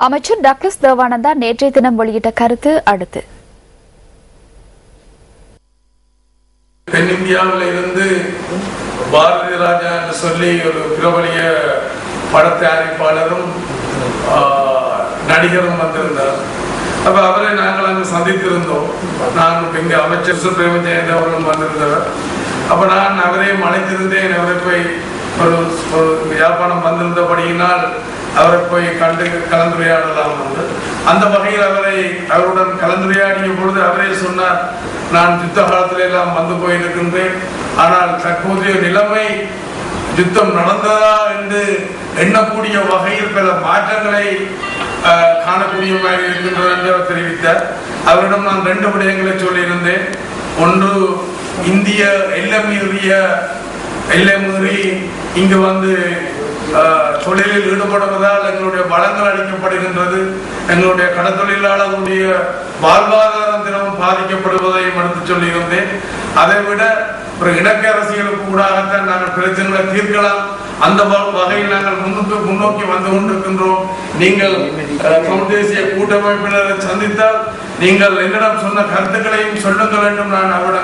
அமைச்சர் டக்ளஸ் தேவானந்தா நேற்றைய தினம் வெளியிட்ட கருத்து அடுத்து. தென்னிந்தியாவில் இருந்து பாரதி ராஜா என்று சொல்லி ஒரு பிரபலிய பட தயாரிப்பாளரும் நடிகரும் வந்திருந்தார். அப்ப அவரை நாங்கள் அங்கு சந்தித்திருந்தோம். நான் இங்கு அமைச்சர் பிரேமஜெயந்த் அவர்களும் வந்திருந்தவர். அப்ப நான் அவரையும் அழைத்திருந்தேன். அவரை போய் ஒரு வியாபாரம் வந்திருந்தபடியினால் அவரை போய் கண்டு கலந்துரையாடலாம் என்று. அந்த வகையில் அவருடன் கலந்துரையாடிய பொழுது அவரே சொன்னார், நான் யுத்த காலத்தில எல்லாம் வந்து போயிருக்கின்றேன். ஆனால் தற்போதைய நிலைமை யுத்தம் நடந்ததா என்று எண்ணக்கூடிய வகையில் பல மாற்றங்களை காணக்கூடியமாக இருக்கின்றது என்று அவர் தெரிவித்தார். அவரிடம் நான் 2 விடயங்களை சொல்லியிருந்தேன். ஒன்று, இந்திய எல்லை மீறி இங்கு வந்து தொழிலில் ஈடுபடுவதால் எங்களுடைய வளங்கள் அளிக்கப்படுகின்றது, எங்களுடைய கடற்தொழிலாளர்களுடைய வாழ்வாதாரம் தினமும் பாதிக்கப்படுவதையும் எடுத்து சொல்லியிருந்தேன். அதை விட ஒரு இணக்க அரசியலுக்கு கூடாகத்தான் நாங்கள் பிரச்சனைகளை தீர்க்கலாம். அந்த வகையில் நாங்கள் முன்னோக்கி வந்து கொண்டிருக்கின்றோம். நீங்கள் தமிழ் தேசிய கூட்டமைப்பினரை சந்தித்தால் நீங்கள் என்னிடம் சொன்ன கருத்துக்களையும் சொல்லுங்கள் என்றும் நான் அவரிடம்